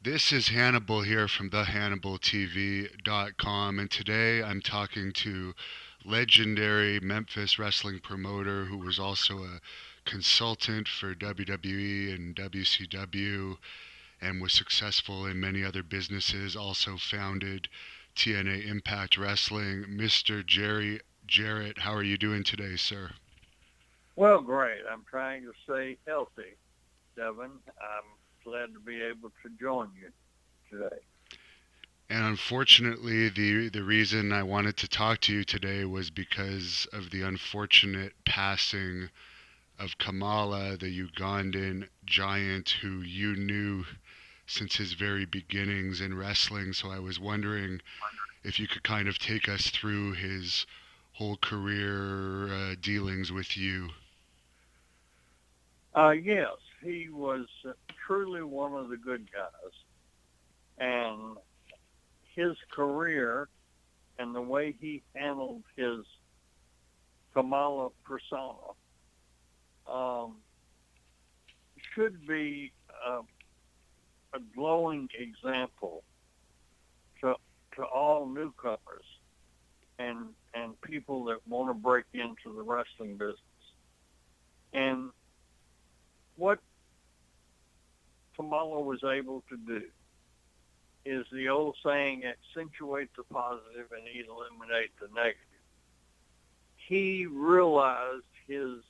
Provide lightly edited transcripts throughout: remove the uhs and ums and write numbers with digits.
This is Hannibal here from thehannibaltv.com, and today I'm talking to legendary Memphis wrestling promoter who was also a consultant for WWE and WCW and was successful in many other businesses, also founded TNA Impact Wrestling, Mr. Jarrett. How are you doing today, sir? Well, great. I'm trying to stay healthy, Devin. I'm glad to be able to join you today. And unfortunately, the reason I wanted to talk to you today was because of the unfortunate passing of Kamala, the Ugandan giant who you knew since his very beginnings in wrestling. So I was wondering if you could kind of take us through his whole career dealings with you. Yes, he was truly one of the good guys, and his career and the way he handled his Kamala persona um, should be a glowing example to all newcomers and people that want to break into the wrestling business. And what Kamala was able to do is the old saying, accentuate the positive and eliminate the negative. He realized his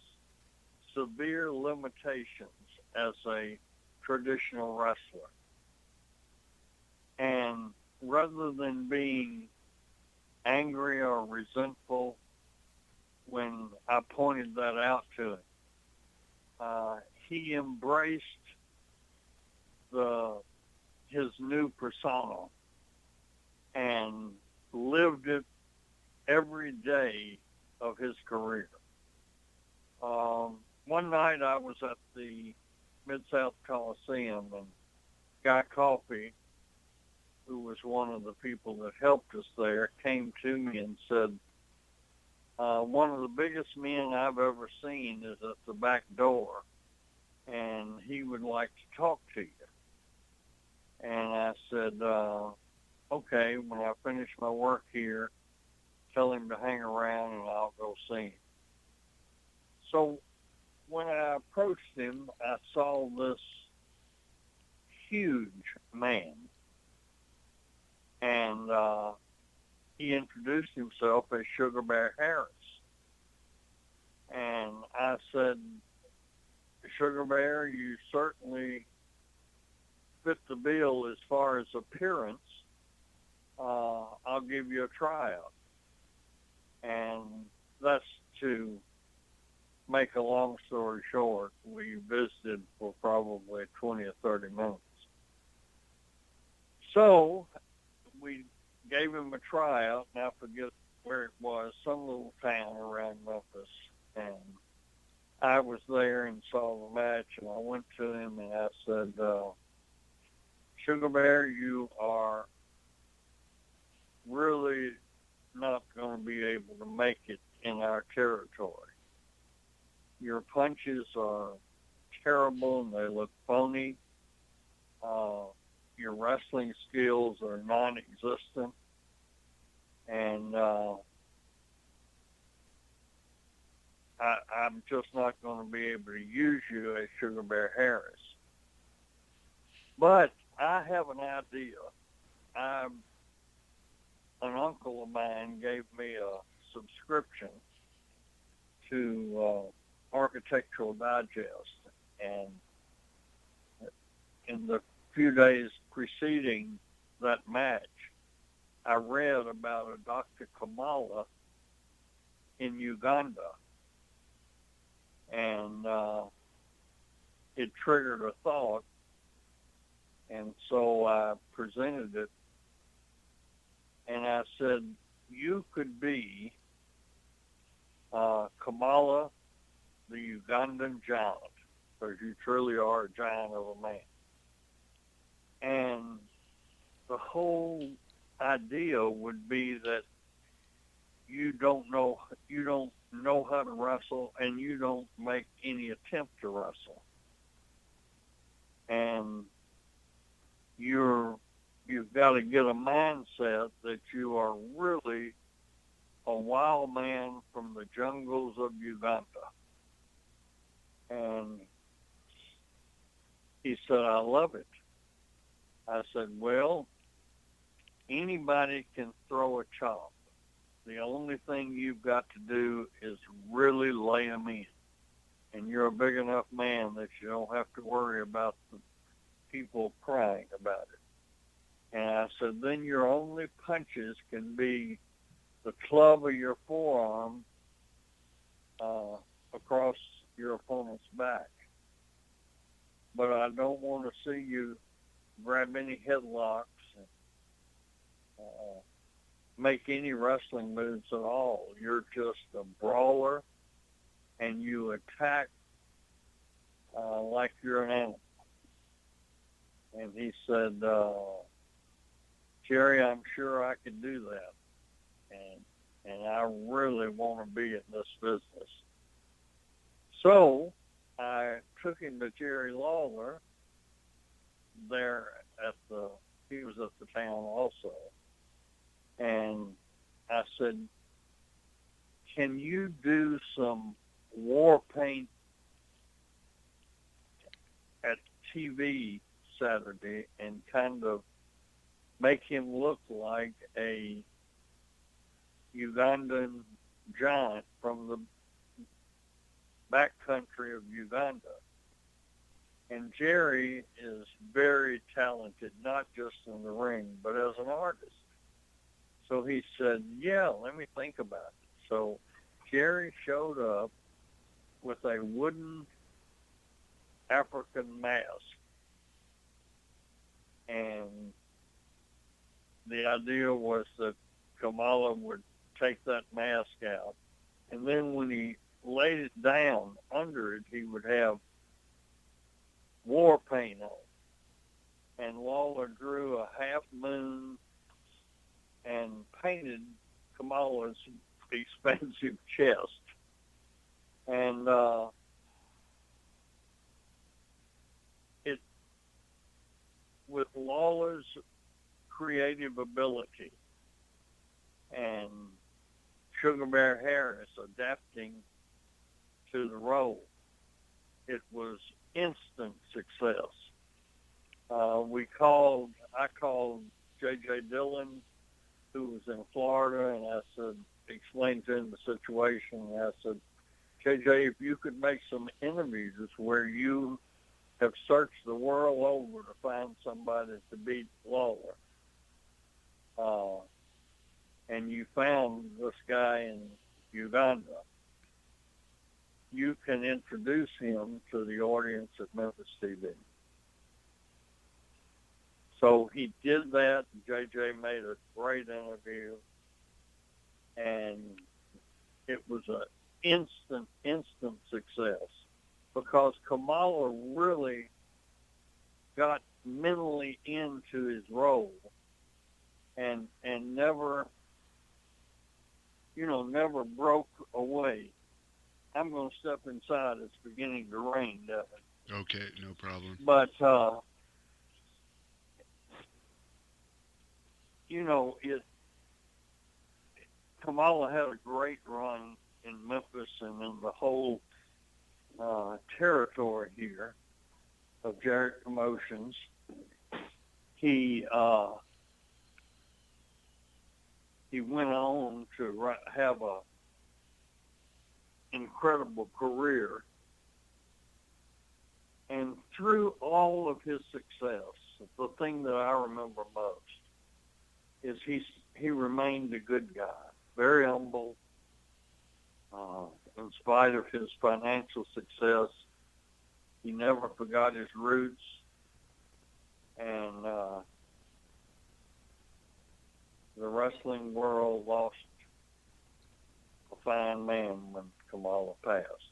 severe limitations as a traditional wrestler. And rather than being angry or resentful when I pointed that out to him, he embraced his new persona and lived it every day of his career. One night I was at the Mid-South Coliseum, and Guy Coffey, who was one of the people that helped us there, came to me and said, one of the biggest men I've ever seen is at the back door, and he would like to talk to you. And I said, okay, when I finish my work here, tell him to hang around and I'll go see him. So when I approached him, I saw this huge man, and he introduced himself as Sugar Bear Harris. And I said, Sugar Bear, you certainly fit the bill as far as appearance. I'll give you a tryout. And that's to make a long story short. We visited for probably 20 or 30 minutes. So we gave him a tryout, and I forget where it was, some little town around Memphis. And I was there and saw the match, and I went to him and I said, Sugar Bear, you are really not going to be able to make it in our territory. Your punches are terrible and they look phony. Your wrestling skills are non-existent. And I'm just not going to be able to use you as Sugar Bear Harris. But I have an idea. An uncle of mine gave me a subscription to Architectural Digest, and in the few days preceding that match, I read about a Dr. Kamala in Uganda, and it triggered a thought, and so I presented it, and I said, you could be Kamala, the Ugandan giant, because you truly are a giant of a man. And the whole idea would be that you don't know how to wrestle, and you don't make any attempt to wrestle. And you've got to get a mindset that you are really a wild man from the jungles of Uganda. And he said, I love it. I said, well, anybody can throw a chop. The only thing you've got to do is really lay them in. And you're a big enough man that you don't have to worry about the people crying about it. And I said, then your only punches can be the club of your forearm across your opponent's back. But I don't want to see you grab any headlocks and make any wrestling moves at all. You're just a brawler, and you attack like you're an animal. And he said, Jerry, I'm sure I could do that. And I really want to be in this business. So I took him to Jerry Lawler there he was at the town also. And I said, can you do some war paint at TV Saturday and kind of make him look like a Ugandan giant from the backcountry of Uganda? And Jerry is very talented, not just in the ring, but as an artist. So he said, yeah, let me think about it. So Jerry showed up with a wooden African mask. And the idea was that Kamala would take that mask out. And then when he laid it down under it, he would have war paint on. And Lawler drew a half moon and painted Kamala's expensive chest. And it, with Lawler's creative ability and Sugar Bear Harris adapting to the role, it was instant success. I called J.J. Dillon, who was in Florida, and I said, explained to him the situation. And I said, J.J., if you could make some interviews where you have searched the world over to find somebody to beat Lawler, and you found this guy in Uganda, you can introduce him to the audience at Memphis TV. So he did that. JJ made a great interview, and it was an instant success because Kamala really got mentally into his role and never broke away. I'm going to step inside. It's beginning to rain, Devin. Okay, no problem. But, Kamala had a great run in Memphis and in the whole territory here of Jarrett Promotions. He went on to have a incredible career, and through all of his success, the thing that I remember most is he remained a good guy, very humble. In spite of his financial success, he never forgot his roots, and the wrestling world lost a fine man when Kamala passed.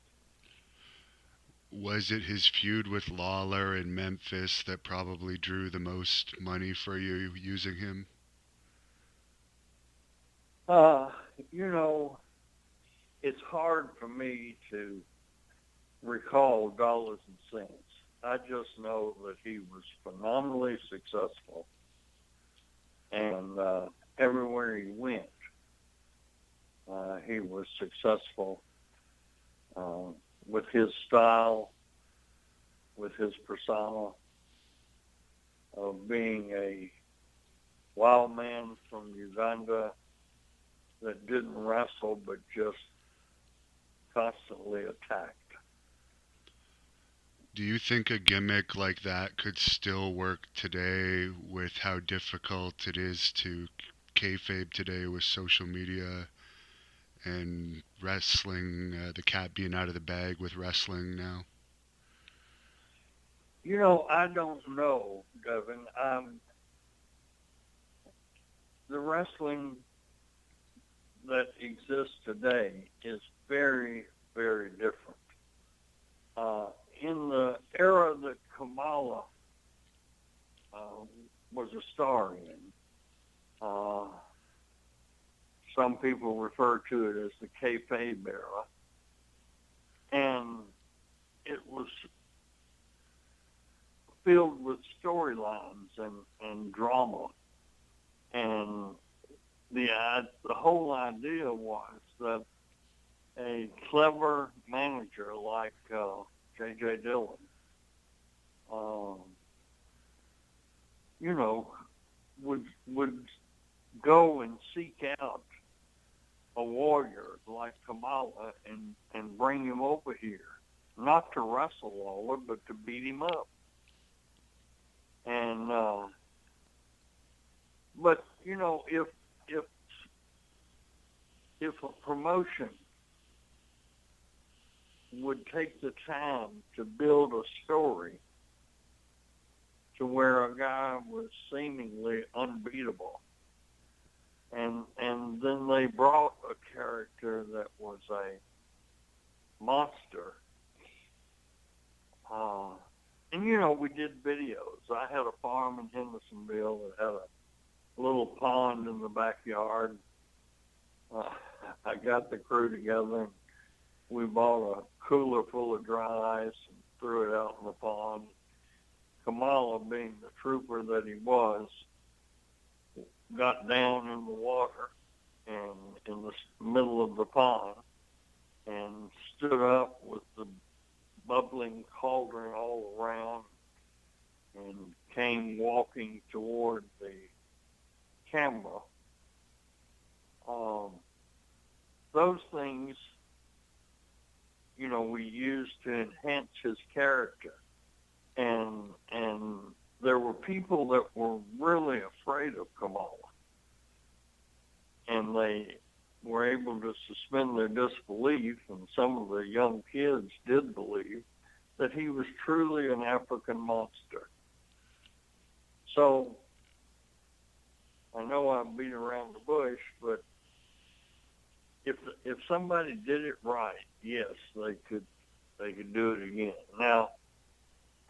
Was it his feud with Lawler in Memphis that probably drew the most money for you using him? It's hard for me to recall dollars and cents. I just know that he was phenomenally successful, and everywhere he went, he was successful uh, with his style, with his persona of being a wild man from Uganda that didn't wrestle but just constantly attacked. Do you think a gimmick like that could still work today with how difficult it is to kayfabe today with social media and wrestling, the cat being out of the bag with wrestling now? I don't know, Devin. The wrestling that exists today is very, very different. Uh, in the era that Kamala uh, was a star in, uh, some people refer to it as the kayfabe era, and it was filled with storylines and drama. And the whole idea was that a clever manager like J.J. Dillon, um, would go and seek out a warrior like Kamala and bring him over here, not to wrestle Lawler, but to beat him up. And but if if a promotion would take the time to build a story to where a guy was seemingly unbeatable, and then they brought a character that was a monster. And we did videos. I had a farm in Hendersonville that had a little pond in the backyard. Uh, I got the crew together, and we bought a cooler full of dry ice and threw it out in the pond. Kamala, being the trooper that he was, got down in the water and in the middle of the pond and stood up with the bubbling cauldron all around and came walking toward the camera. Those things, we used to enhance his character. And there were people that were really afraid of Kamala. And they were able to suspend their disbelief, and some of the young kids did believe that he was truly an African monster. So I know I beat around the bush, but if somebody did it right, yes, they could do it again. Now,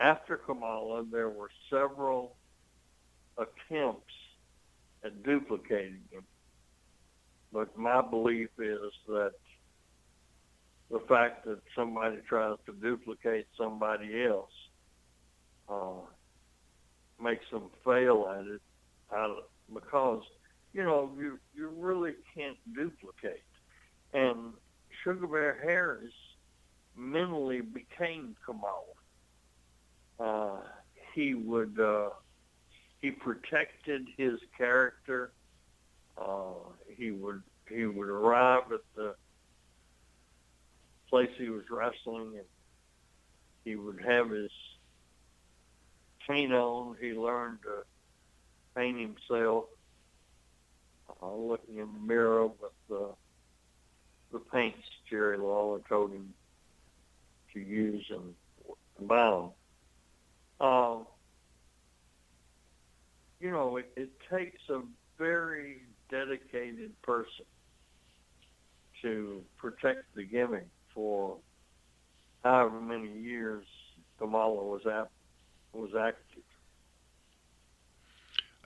after Kamala, there were several attempts at duplicating him. But my belief is that the fact that somebody tries to duplicate somebody else makes them fail at it because, you really can't duplicate. And Sugar Bear Harris mentally became Kamala. He protected his character. He would arrive at the place he was wrestling, and he would have his paint on. He learned to paint himself, looking in the mirror with the paints Jerry Lawler told him to use and buy them. It takes a very dedicated person to protect the gimmick for however many years Kamala was active.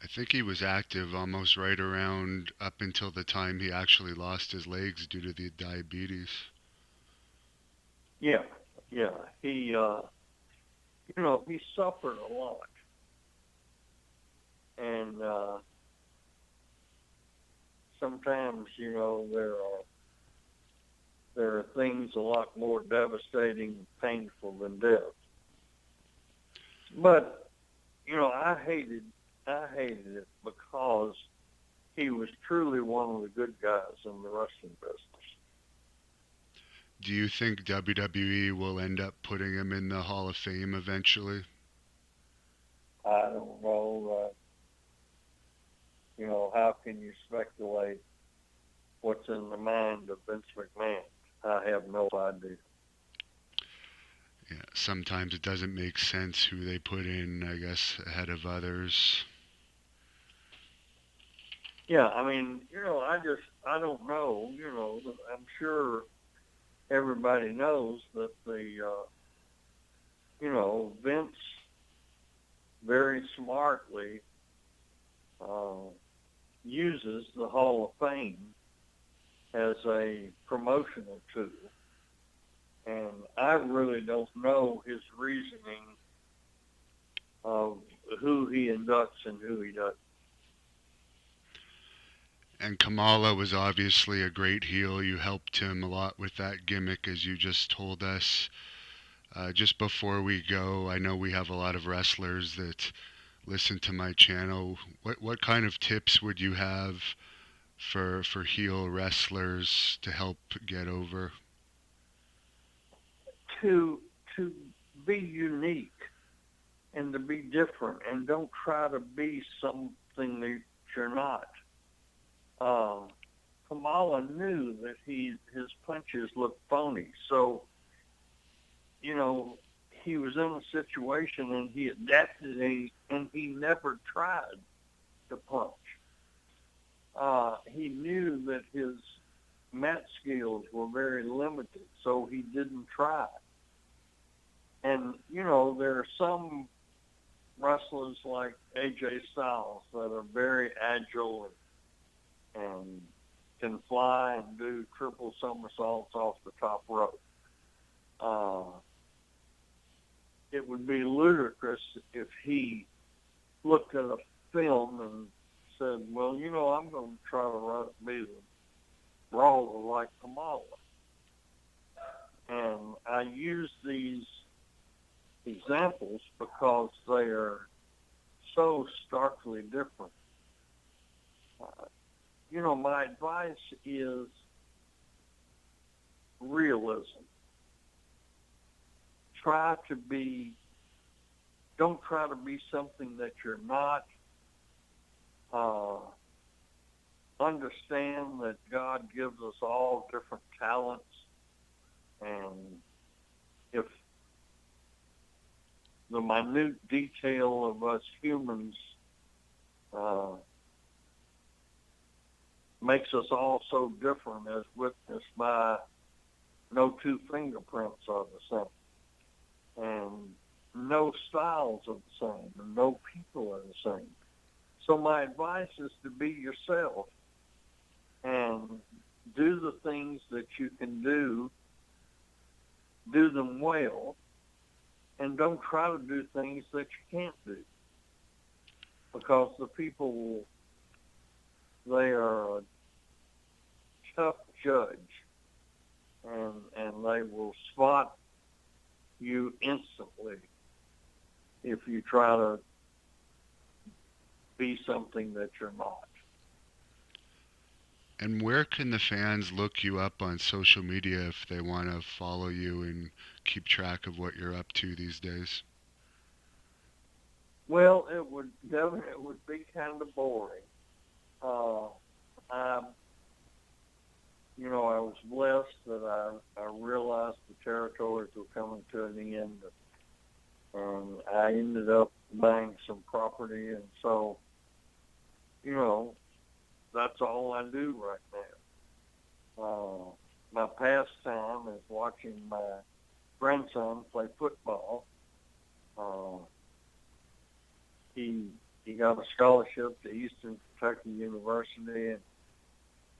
I think he was active almost right around up until the time he actually lost his legs due to the diabetes. Yeah. He he suffered a lot. And sometimes, there are things a lot more devastating and painful than death. But, I hated it because he was truly one of the good guys in the wrestling business. Do you think WWE will end up putting him in the Hall of Fame eventually? I don't know, how can you speculate what's in the mind of Vince McMahon? I have no idea. Yeah, sometimes it doesn't make sense who they put in, I guess, ahead of others. Yeah, I mean, I don't know. I'm sure everybody knows that Vince very smartly uh, uses the Hall of Fame as a promotional tool. And I really don't know his reasoning of who he inducts and who he doesn't. And Kamala was obviously a great heel. You helped him a lot with that gimmick, as you just told us. Just before we go, I know we have a lot of wrestlers that listen to my channel. What kind of tips would you have for heel wrestlers to help get over? To be unique and to be different, and don't try to be something that you're not. Uh, Kamala knew that his punches looked phony, so you know he was in a situation and he adapted and he never tried to punch. He knew that his mat skills were very limited, so he didn't try. And there are some wrestlers like AJ Styles that are very agile and can fly and do triple somersaults off the top rope. Uh, it would be ludicrous if he looked at a film and said, well, I'm going to try to be the brawler like Kamala. And I use these examples because they are so starkly different. My advice is realism. Don't try to be something that you're not. Uh, Understand that God gives us all different talents, and if the minute detail of us humans uh, makes us all so different, as witnessed by no two fingerprints are the same, and no styles are the same, and no people are the same. So my advice is to be yourself and do the things that you can do them well, and don't try to do things that you can't do, because the people, they are a tough judge, and they will spot you instantly if you try to be something that you're not. And where can the fans look you up on social media if they want to follow you and keep track of what you're up to these days? Well, it would be kind of boring. Uh, I I was blessed that I realized the territories were coming to an end, and I ended up buying some property, and so you know that's all I do right now. My pastime is watching my grandson play football. Uh, he he got a scholarship to Eastern Kentucky University, and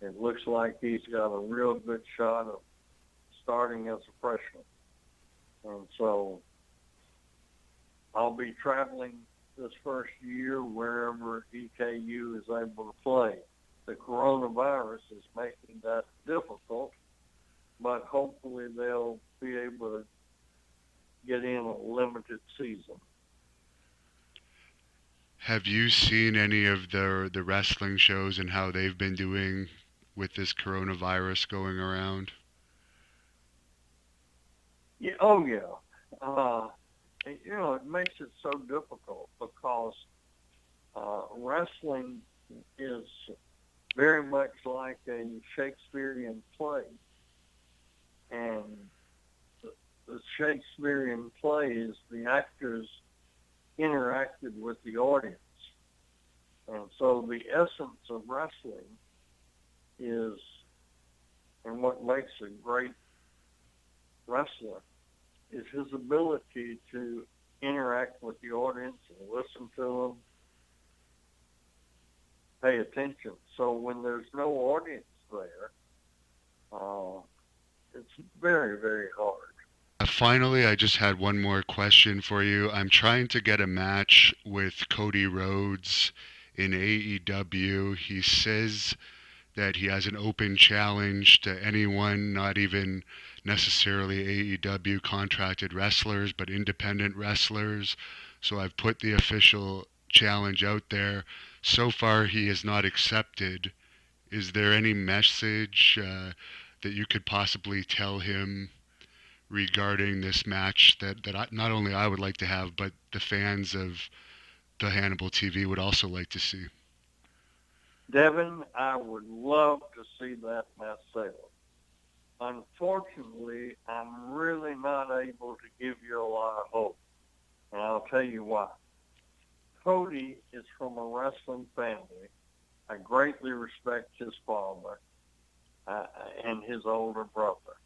it looks like he's got a real good shot of starting as a freshman. And so I'll be traveling this first year wherever EKU is able to play. The coronavirus is making that difficult, but hopefully they'll be able to get in a limited season. Have you seen any of the wrestling shows and how they've been doing with this coronavirus going around? Yeah, oh yeah. It makes it so difficult because wrestling is very much like a Shakespearean play, and the Shakespearean play is the actors interacted with the audience. And so the essence of wrestling is, and what makes a great wrestler, is his ability to interact with the audience and listen to them, pay attention. So when there's no audience there, it's very, very hard. Finally, I just had one more question for you. I'm trying to get a match with Cody Rhodes in AEW. He says that he has an open challenge to anyone, not even necessarily AEW contracted wrestlers, but independent wrestlers. So I've put the official challenge out there. So far, he has not accepted. Is there any message that you could possibly tell him regarding this match that not only I would like to have, but the fans of the Hannibal TV would also like to see? Devin, I would love to see that myself. Unfortunately, I'm really not able to give you a lot of hope, and I'll tell you why. Cody is from a wrestling family. I greatly respect his father and his older brother.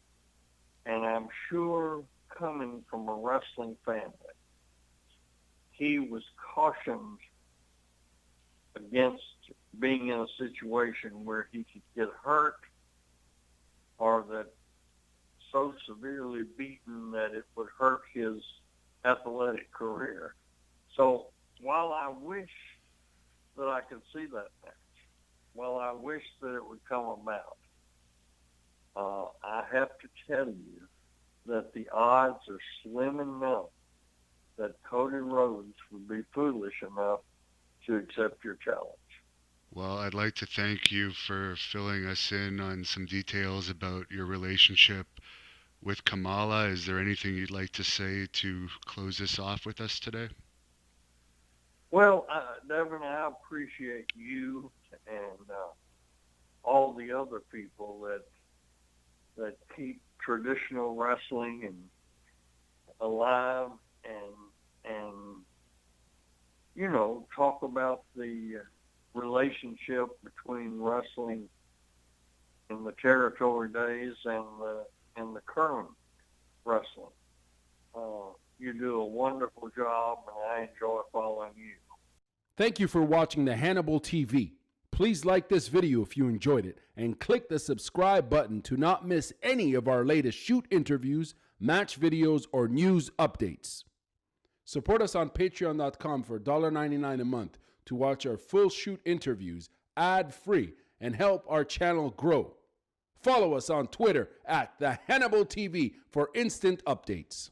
And I'm sure coming from a wrestling family, he was cautioned against being in a situation where he could get hurt or that so severely beaten that it would hurt his athletic career. So while I wish that I could see that match, while I wish that it would come about, I have to tell you that the odds are slim enough that Cody Rhodes would be foolish enough to accept your challenge. Well, I'd like to thank you for filling us in on some details about your relationship with Kamala. Is there anything you'd like to say to close this off with us today? Well, Devin, I appreciate you and all the other people that keep traditional wrestling and alive and talk about the relationship between wrestling in the territory days and the current wrestling. You do a wonderful job, and I enjoy following you. Thank you for watching the Hannibal TV. Please like this video if you enjoyed it and click the subscribe button to not miss any of our latest shoot interviews, match videos, or news updates. Support us on patreon.com for $1.99 a month to watch our full shoot interviews ad-free and help our channel grow. Follow us on Twitter at the Hannibal TV for instant updates.